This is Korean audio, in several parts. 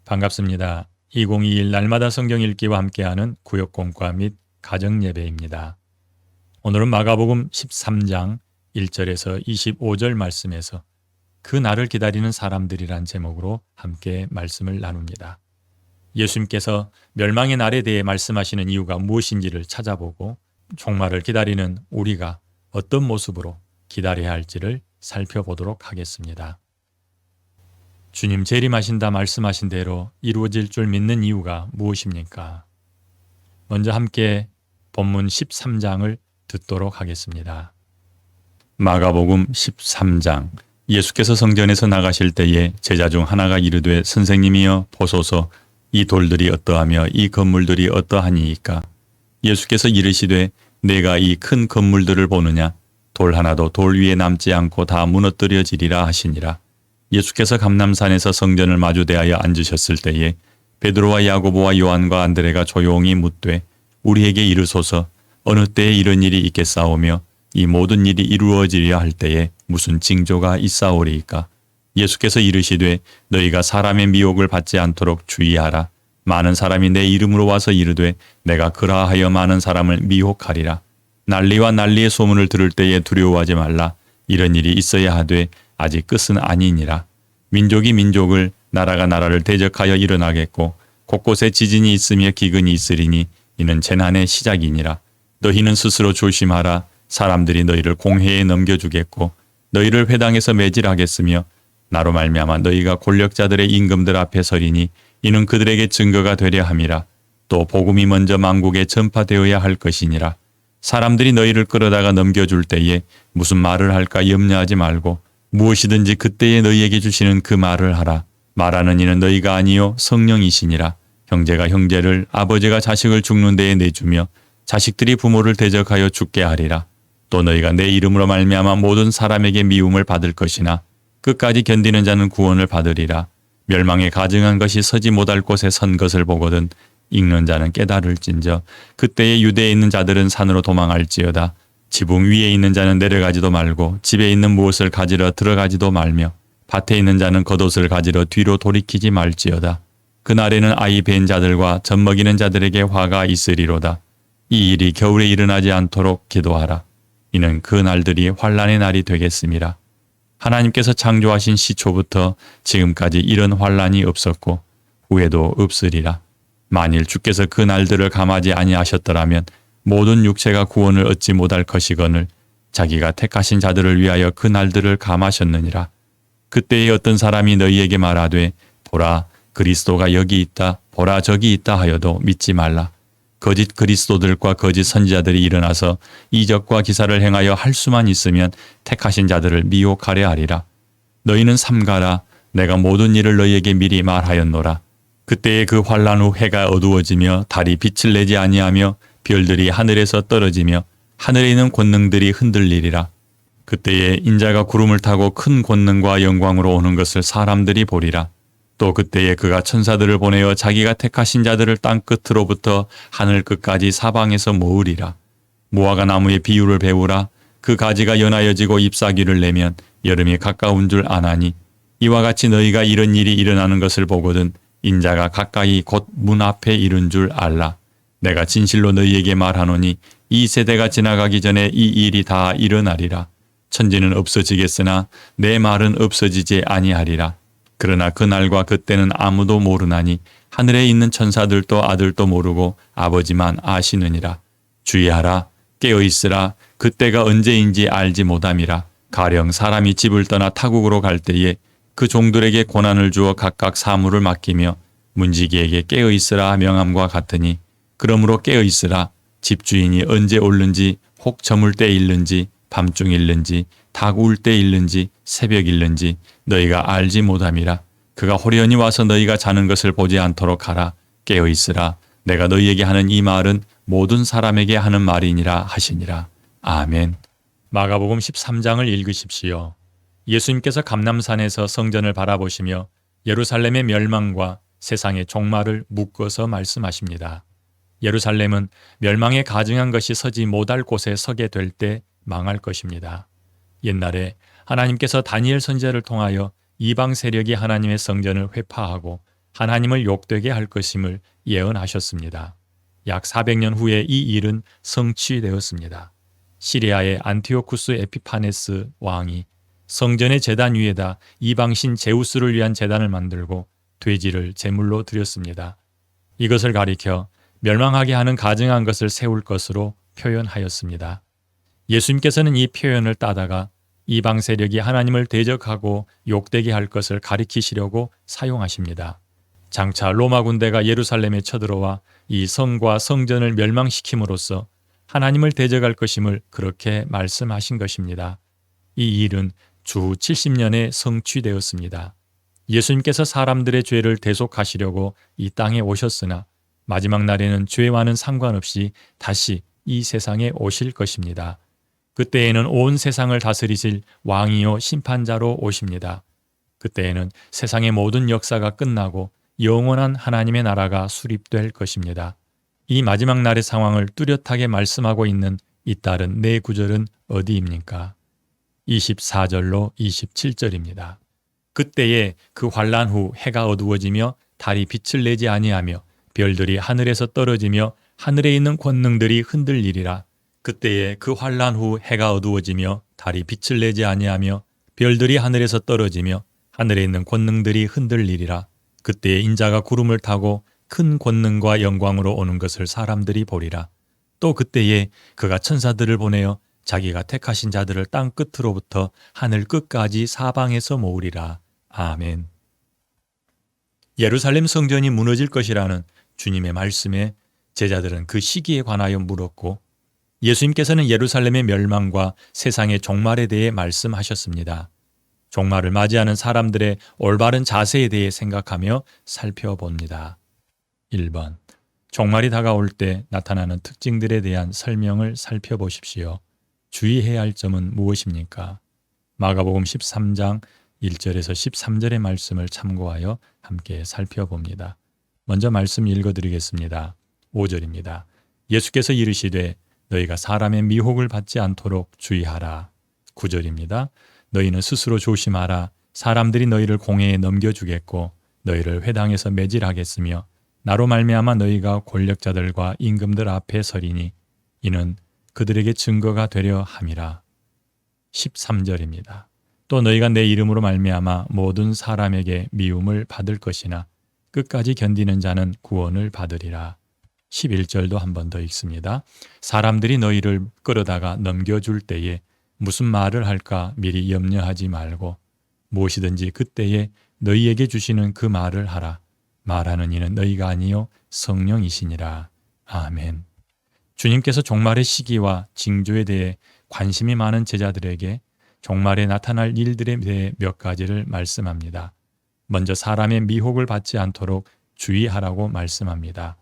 반갑습니다. 2021 날마다 성경 읽기와 함께하는 구역공과 및 가정예배입니다. 오늘은 마가복음 13장 1절에서 25절 말씀에서 그 날을 기다리는 사람들이란 제목으로 함께 말씀을 나눕니다. 예수님께서 멸망의 날에 대해 말씀하시는 이유가 무엇인지를 찾아보고 종말을 기다리는 우리가 어떤 모습으로 기다려야 할지를 살펴보도록 하겠습니다. 주님 재림하신다 말씀하신 대로 이루어질 줄 믿는 이유가 무엇입니까? 먼저 함께 본문 13장을 듣도록 하겠습니다. 마가복음 13장. 예수께서 성전에서 나가실 때에 제자 중 하나가 이르되 선생님이여 보소서 이 돌들이 어떠하며 이 건물들이 어떠하니이까? 예수께서 이르시되 내가 이 큰 건물들을 보느냐? 돌 하나도 돌 위에 남지 않고 다 무너뜨려지리라 하시니라. 예수께서 감람산에서 성전을 마주대하여 앉으셨을 때에 베드로와 야고보와 요한과 안드레가 조용히 묻되 우리에게 이르소서 어느 때에 이런 일이 있겠사오며 이 모든 일이 이루어지려 할 때에 무슨 징조가 있사오리이까? 예수께서 이르시되 너희가 사람의 미혹을 받지 않도록 주의하라. 많은 사람이 내 이름으로 와서 이르되 내가 그라하여 많은 사람을 미혹하리라. 난리와 난리의 소문을 들을 때에 두려워하지 말라. 이런 일이 있어야 하되 아직 끝은 아니니라. 민족이 민족을 나라가 나라를 대적하여 일어나겠고 곳곳에 지진이 있으며 기근이 있으리니 이는 재난의 시작이니라. 너희는 스스로 조심하라. 사람들이 너희를 공회에 넘겨주겠고 너희를 회당에서 매질하겠으며 나로 말미암아 너희가 권력자들의 임금들 앞에 서리니 이는 그들에게 증거가 되려 함이라. 또 복음이 먼저 만국에 전파되어야 할 것이니라. 사람들이 너희를 끌어다가 넘겨줄 때에 무슨 말을 할까 염려하지 말고 무엇이든지 그때에 너희에게 주시는 그 말을 하라. 말하는 이는 너희가 아니요 성령이시니라. 형제가 형제를 아버지가 자식을 죽는 데에 내주며 자식들이 부모를 대적하여 죽게 하리라. 또 너희가 내 이름으로 말미암아 모든 사람에게 미움을 받을 것이나 끝까지 견디는 자는 구원을 받으리라. 멸망에 가증한 것이 서지 못할 곳에 선 것을 보거든 읽는 자는 깨달을진저 그때에 유대에 있는 자들은 산으로 도망할지어다. 지붕 위에 있는 자는 내려가지도 말고 집에 있는 무엇을 가지러 들어가지도 말며 밭에 있는 자는 겉옷을 가지러 뒤로 돌이키지 말지어다. 그날에는 아이 벤 자들과 젖 먹이는 자들에게 화가 있으리로다. 이 일이 겨울에 일어나지 않도록 기도하라. 이는 그 날들이 환난의 날이 되겠음이라. 하나님께서 창조하신 시초부터 지금까지 이런 환난이 없었고 후에도 없으리라. 만일 주께서 그 날들을 감하지 아니하셨더라면 모든 육체가 구원을 얻지 못할 것이거늘 자기가 택하신 자들을 위하여 그 날들을 감하셨느니라. 그때에 어떤 사람이 너희에게 말하되 보라 그리스도가 여기 있다 보라 저기 있다 하여도 믿지 말라. 거짓 그리스도들과 거짓 선지자들이 일어나서 이적과 기사를 행하여 할 수만 있으면 택하신 자들을 미혹하려 하리라. 너희는 삼가라. 내가 모든 일을 너희에게 미리 말하였노라. 그때에 그 환난 후 해가 어두워지며 달이 빛을 내지 아니하며 별들이 하늘에서 떨어지며 하늘에 있는 권능들이 흔들리리라. 그때에 인자가 구름을 타고 큰 권능과 영광으로 오는 것을 사람들이 보리라. 또 그때에 그가 천사들을 보내어 자기가 택하신 자들을 땅 끝으로부터 하늘 끝까지 사방에서 모으리라. 무화과 나무의 비유를 배우라. 그 가지가 연하여지고 잎사귀를 내면 여름이 가까운 줄 아나니 이와 같이 너희가 이런 일이 일어나는 것을 보거든 인자가 가까이 곧 문 앞에 이른 줄 알라. 내가 진실로 너희에게 말하노니 이 세대가 지나가기 전에 이 일이 다 일어나리라. 천지는 없어지겠으나 내 말은 없어지지 아니하리라. 그러나 그날과 그때는 아무도 모르나니 하늘에 있는 천사들도 아들도 모르고 아버지만 아시느니라. 주의하라. 깨어있으라. 그때가 언제인지 알지 못함이라. 가령 사람이 집을 떠나 타국으로 갈 때에 그 종들에게 고난을 주어 각각 사물을 맡기며 문지기에게 깨어있으라 명함과 같으니 그러므로 깨어있으라. 집주인이 언제 올는지 혹 저물 때 일는지 밤중 일는지 닭 울 때 일는지 새벽 일는지 너희가 알지 못함이라. 그가 호련히 와서 너희가 자는 것을 보지 않도록 하라. 깨어있으라. 내가 너희에게 하는 이 말은 모든 사람에게 하는 말이니라 하시니라. 아멘. 마가복음 13장을 읽으십시오. 예수님께서 감람산에서 성전을 바라보시며 예루살렘의 멸망과 세상의 종말을 묶어서 말씀하십니다. 예루살렘은 멸망에 가증한 것이 서지 못할 곳에 서게 될 때 망할 것입니다. 옛날에 하나님께서 다니엘 선지자를 통하여 이방 세력이 하나님의 성전을 회파하고 하나님을 욕되게 할 것임을 예언하셨습니다. 약 400년 후에 이 일은 성취되었습니다. 시리아의 안티오쿠스 에피파네스 왕이 성전의 제단 위에다 이방신 제우스를 위한 제단을 만들고 돼지를 제물로 드렸습니다. 이것을 가리켜 멸망하게 하는 가증한 것을 세울 것으로 표현하였습니다. 예수님께서는 이 표현을 따다가 이방 세력이 하나님을 대적하고 욕되게 할 것을 가리키시려고 사용하십니다. 장차 로마 군대가 예루살렘에 쳐들어와 이 성과 성전을 멸망시킴으로써 하나님을 대적할 것임을 그렇게 말씀하신 것입니다. 이 일은 주 70년에 성취되었습니다. 예수님께서 사람들의 죄를 대속하시려고 이 땅에 오셨으나 마지막 날에는 죄와는 상관없이 다시 이 세상에 오실 것입니다. 그때에는 온 세상을 다스리실 왕이요 심판자로 오십니다. 그때에는 세상의 모든 역사가 끝나고 영원한 하나님의 나라가 수립될 것입니다. 이 마지막 날의 상황을 뚜렷하게 말씀하고 있는 잇따른 네 구절은 어디입니까? 24절로 27절입니다. 그때에 그 환난 후 해가 어두워지며 달이 빛을 내지 아니하며 별들이 하늘에서 떨어지며 하늘에 있는 권능들이 흔들리리라. 그때에 그 환난 후 해가 어두워지며 달이 빛을 내지 아니하며 별들이 하늘에서 떨어지며 하늘에 있는 권능들이 흔들리리라. 그때에 인자가 구름을 타고 큰 권능과 영광으로 오는 것을 사람들이 보리라. 또 그때에 그가 천사들을 보내어 자기가 택하신 자들을 땅 끝으로부터 하늘 끝까지 사방에서 모으리라. 아멘. 예루살렘 성전이 무너질 것이라는 주님의 말씀에 제자들은 그 시기에 관하여 물었고 예수님께서는 예루살렘의 멸망과 세상의 종말에 대해 말씀하셨습니다. 종말을 맞이하는 사람들의 올바른 자세에 대해 생각하며 살펴봅니다. 1번. 종말이 다가올 때 나타나는 특징들에 대한 설명을 살펴보십시오. 주의해야 할 점은 무엇입니까? 마가복음 13장 1절에서 13절의 말씀을 참고하여 함께 살펴봅니다. 먼저 말씀 읽어드리겠습니다. 5절입니다. 예수께서 이르시되 너희가 사람의 미혹을 받지 않도록 주의하라. 9절입니다. 너희는 스스로 조심하라. 사람들이 너희를 공회에 넘겨주겠고 너희를 회당에서 매질하겠으며 나로 말미암아 너희가 권력자들과 임금들 앞에 서리니 이는 그들에게 증거가 되려 함이라. 13절입니다. 또 너희가 내 이름으로 말미암아 모든 사람에게 미움을 받을 것이나 끝까지 견디는 자는 구원을 받으리라. 11절도 한 번 더 읽습니다. 사람들이 너희를 끌어다가 넘겨줄 때에 무슨 말을 할까 미리 염려하지 말고 무엇이든지 그때에 너희에게 주시는 그 말을 하라. 말하는 이는 너희가 아니요 성령이시니라. 아멘. 주님께서 종말의 시기와 징조에 대해 관심이 많은 제자들에게 종말에 나타날 일들에 대해 몇 가지를 말씀합니다. 먼저 사람의 미혹을 받지 않도록 주의하라고 말씀합니다.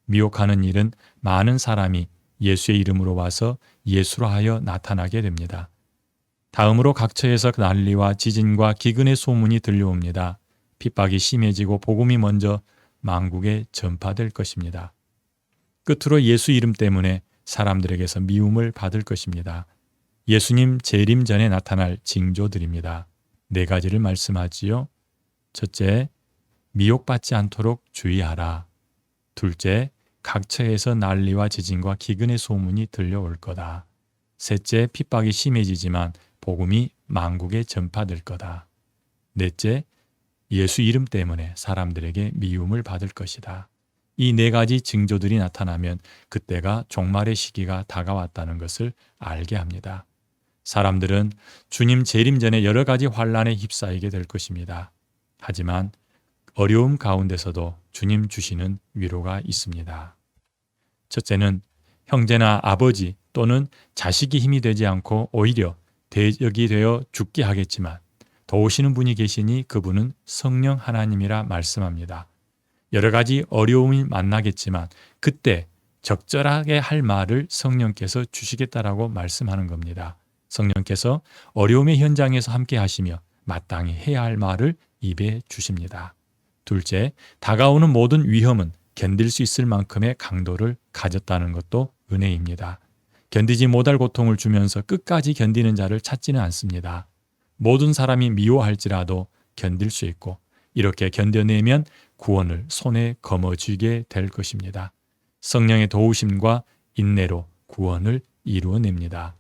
미혹하는 일은 많은 사람이 예수의 이름으로 와서 예수로 하여 나타나게 됩니다. 다음으로 각처에서 난리와 지진과 기근의 소문이 들려옵니다. 핍박이 심해지고 복음이 먼저 만국에 전파될 것입니다. 끝으로 예수 이름 때문에 사람들에게서 미움을 받을 것입니다. 예수님 재림 전에 나타날 징조들입니다. 4가지를 말씀하지요. 첫째, 미혹받지 않도록 주의하라. 둘째, 각처에서 난리와 지진과 기근의 소문이 들려올 거다. 셋째, 핍박이 심해지지만 복음이 만국에 전파될 거다. 넷째, 예수 이름 때문에 사람들에게 미움을 받을 것이다. 이 4가지 징조들이 나타나면 그때가 종말의 시기가 다가왔다는 것을 알게 합니다. 사람들은 주님 재림 전에 여러 가지 환난에 휩싸이게 될 것입니다. 하지만 어려움 가운데서도 주님 주시는 위로가 있습니다. 첫째는 형제나 아버지 또는 자식이 힘이 되지 않고 오히려 대적이 되어 죽게 하겠지만 도우시는 분이 계시니 그분은 성령 하나님이라 말씀합니다. 여러 가지 어려움이 만나겠지만 그때 적절하게 할 말을 성령께서 주시겠다라고 말씀하는 겁니다. 성령께서 어려움의 현장에서 함께 하시며 마땅히 해야 할 말을 입에 주십니다. 둘째, 다가오는 모든 위험은 견딜 수 있을 만큼의 강도를 가졌다는 것도 은혜입니다. 견디지 못할 고통을 주면서 끝까지 견디는 자를 찾지는 않습니다. 모든 사람이 미워할지라도 견딜 수 있고 이렇게 견뎌내면 구원을 손에 거머쥐게 될 것입니다. 성령의 도우심과 인내로 구원을 이루어냅니다.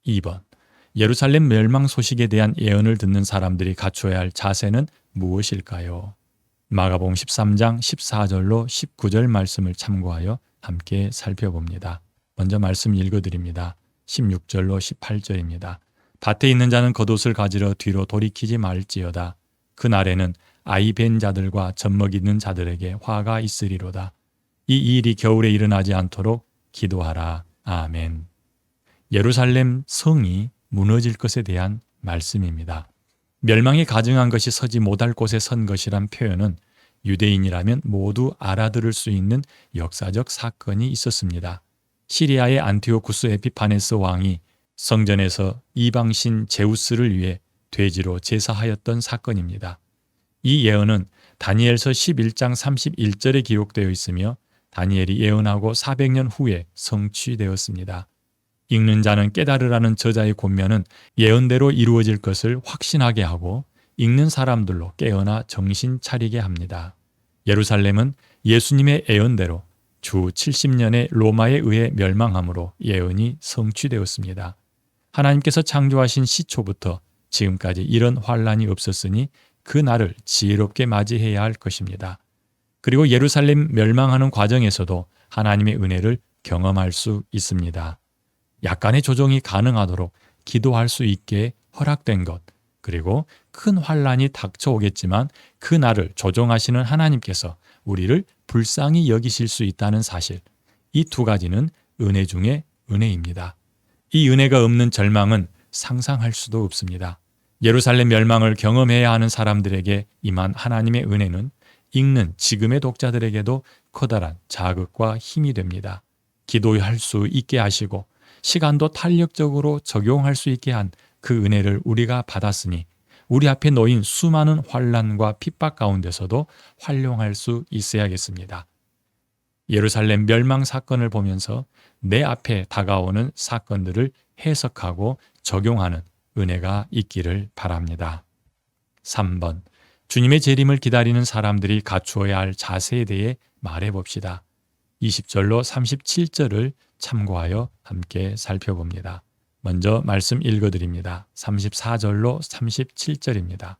2번. 예루살렘 멸망 소식에 대한 예언을 듣는 사람들이 갖춰야 할 자세는 무엇일까요? 마가복음 13장 14절로 19절 말씀을 참고하여 함께 살펴봅니다. 먼저 말씀 읽어드립니다. 16절로 18절입니다. 밭에 있는 자는 겉옷을 가지러 뒤로 돌이키지 말지어다. 그날에는 아이 벤 자들과 젖먹이는 자들에게 화가 있으리로다. 이 일이 겨울에 일어나지 않도록 기도하라. 아멘. 예루살렘 성이 무너질 것에 대한 말씀입니다. 멸망에 가증한 것이 서지 못할 곳에 선 것이란 표현은 유대인이라면 모두 알아들을 수 있는 역사적 사건이 있었습니다. 시리아의 안티오쿠스 에피파네스 왕이 성전에서 이방신 제우스를 위해 돼지로 제사하였던 사건입니다. 이 예언은 다니엘서 11장 31절에 기록되어 있으며 다니엘이 예언하고 400년 후에 성취되었습니다. 읽는 자는 깨달으라는 저자의 권면은 예언대로 이루어질 것을 확신하게 하고 읽는 사람들로 깨어나 정신 차리게 합니다. 예루살렘은 예수님의 예언대로 주 70년의 로마에 의해 멸망함으로 예언이 성취되었습니다. 하나님께서 창조하신 시초부터 지금까지 이런 환란이 없었으니 그 날을 지혜롭게 맞이해야 할 것입니다. 그리고 예루살렘 멸망하는 과정에서도 하나님의 은혜를 경험할 수 있습니다. 약간의 조정이 가능하도록 기도할 수 있게 허락된 것, 그리고 큰 환란이 닥쳐오겠지만 그 날을 조정하시는 하나님께서 우리를 불쌍히 여기실 수 있다는 사실, 이 두 가지는 은혜 중에 은혜입니다. 이 은혜가 없는 절망은 상상할 수도 없습니다. 예루살렘 멸망을 경험해야 하는 사람들에게 임한 하나님의 은혜는 읽는 지금의 독자들에게도 커다란 자극과 힘이 됩니다. 기도할 수 있게 하시고 시간도 탄력적으로 적용할 수 있게 한 그 은혜를 우리가 받았으니 우리 앞에 놓인 수많은 환난과 핍박 가운데서도 활용할 수 있어야겠습니다. 예루살렘 멸망 사건을 보면서 내 앞에 다가오는 사건들을 해석하고 적용하는 은혜가 있기를 바랍니다. 3번. 주님의 재림을 기다리는 사람들이 갖추어야 할 자세에 대해 말해봅시다. 20절로 37절을 참고하여 함께 살펴봅니다. 먼저 말씀 읽어드립니다. 34절로 37절입니다.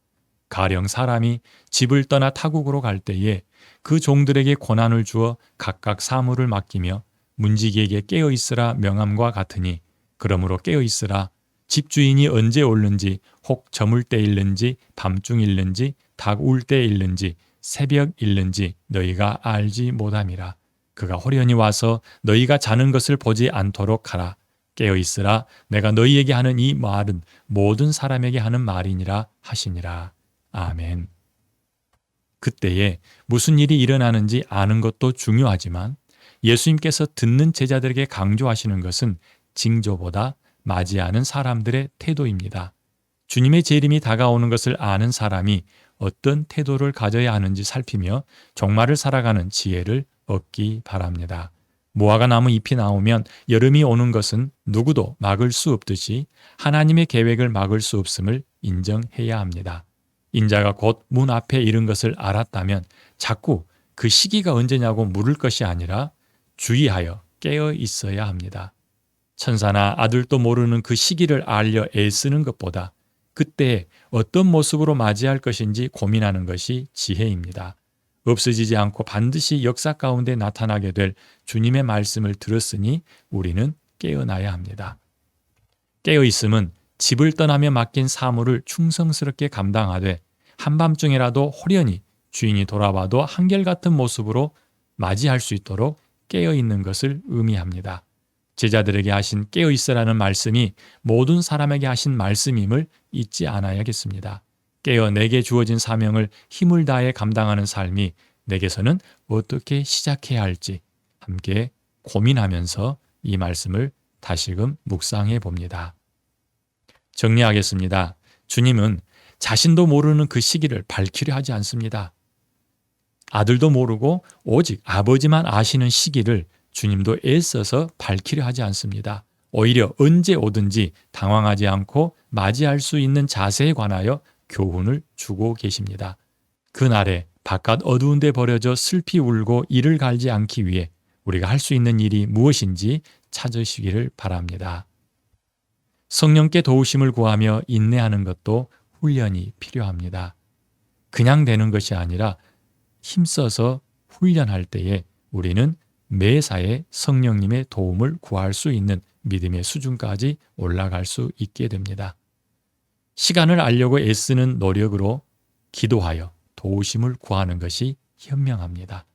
가령 사람이 집을 떠나 타국으로 갈 때에 그 종들에게 권한을 주어 각각 사물을 맡기며 문지기에게 깨어있으라 명함과 같으니 그러므로 깨어있으라. 집주인이 언제 올는지 혹 저물 때일는지 밤중일는지 닭 울 때일는지 새벽일는지 너희가 알지 못함이라. 그가 호련히 와서 너희가 자는 것을 보지 않도록 하라. 깨어있으라. 내가 너희에게 하는 이 말은 모든 사람에게 하는 말이니라 하시니라. 아멘. 그때에 무슨 일이 일어나는지 아는 것도 중요하지만 예수님께서 듣는 제자들에게 강조하시는 것은 징조보다 맞이하는 사람들의 태도입니다. 주님의 재림이 다가오는 것을 아는 사람이 어떤 태도를 가져야 하는지 살피며 종말을 살아가는 지혜를 얻기 바랍니다. 무화과 나무 잎이 나오면 여름이 오는 것은 누구도 막을 수 없듯이 하나님의 계획을 막을 수 없음을 인정해야 합니다. 인자가 곧 문 앞에 이른 것을 알았다면 자꾸 그 시기가 언제냐고 물을 것이 아니라 주의하여 깨어 있어야 합니다. 천사나 아들도 모르는 그 시기를 알려 애쓰는 것보다 그때 어떤 모습으로 맞이할 것인지 고민하는 것이 지혜입니다. 없어지지 않고 반드시 역사 가운데 나타나게 될 주님의 말씀을 들었으니 우리는 깨어나야 합니다. 깨어있음은 집을 떠나며 맡긴 사물을 충성스럽게 감당하되 한밤중이라도 호련히 주인이 돌아와도 한결같은 모습으로 맞이할 수 있도록 깨어있는 것을 의미합니다. 제자들에게 하신 깨어있으라는 말씀이 모든 사람에게 하신 말씀임을 잊지 않아야겠습니다. 깨어 내게 주어진 사명을 힘을 다해 감당하는 삶이 내게서는 어떻게 시작해야 할지 함께 고민하면서 이 말씀을 다시금 묵상해 봅니다. 정리하겠습니다. 주님은 자신도 모르는 그 시기를 밝히려 하지 않습니다. 아들도 모르고 오직 아버지만 아시는 시기를 주님도 애써서 밝히려 하지 않습니다. 오히려 언제 오든지 당황하지 않고 맞이할 수 있는 자세에 관하여 교훈을 주고 계십니다. 그날에 바깥 어두운 데 버려져 슬피 울고 이를 갈지 않기 위해 우리가 할 수 있는 일이 무엇인지 찾으시기를 바랍니다. 성령께 도우심을 구하며 인내하는 것도 훈련이 필요합니다. 그냥 되는 것이 아니라 힘써서 훈련할 때에 우리는 매사에 성령님의 도움을 구할 수 있는 믿음의 수준까지 올라갈 수 있게 됩니다. 시간을 알려고 애쓰는 노력으로 기도하여 도우심을 구하는 것이 현명합니다.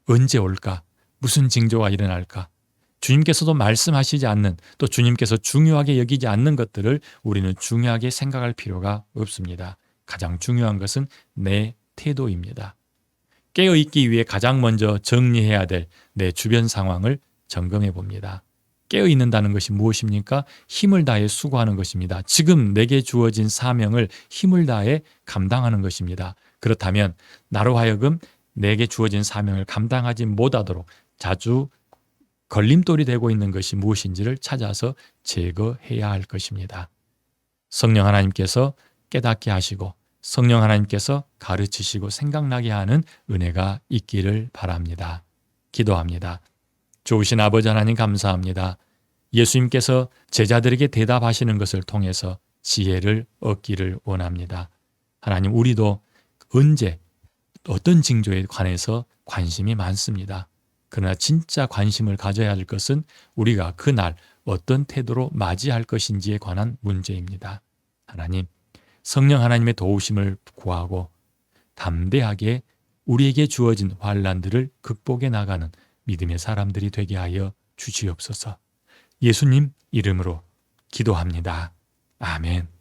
언제 올까? 무슨 징조가 일어날까? 주님께서도 말씀하시지 않는, 또 주님께서 중요하게 여기지 않는 것들을 우리는 중요하게 생각할 필요가 없습니다. 가장 중요한 것은 내 태도입니다. 깨어있기 위해 가장 먼저 정리해야 될 내 주변 상황을 점검해 봅니다. 깨어있는다는 것이 무엇입니까? 힘을 다해 수고하는 것입니다. 지금 내게 주어진 사명을 힘을 다해 감당하는 것입니다. 그렇다면 나로 하여금 내게 주어진 사명을 감당하지 못하도록 자주 걸림돌이 되고 있는 것이 무엇인지를 찾아서 제거해야 할 것입니다. 성령 하나님께서 깨닫게 하시고 성령 하나님께서 가르치시고 생각나게 하는 은혜가 있기를 바랍니다. 기도합니다. 좋으신 아버지 하나님 감사합니다. 예수님께서 제자들에게 대답하시는 것을 통해서 지혜를 얻기를 원합니다. 하나님, 우리도 언제 어떤 징조에 관해서 관심이 많습니다. 그러나 진짜 관심을 가져야 할 것은 우리가 그날 어떤 태도로 맞이할 것인지에 관한 문제입니다. 하나님, 성령 하나님의 도우심을 구하고 담대하게 우리에게 주어진 환난들을 극복해 나가는 믿음의 사람들이 되게 하여 주시옵소서. 예수님 이름으로 기도합니다. 아멘.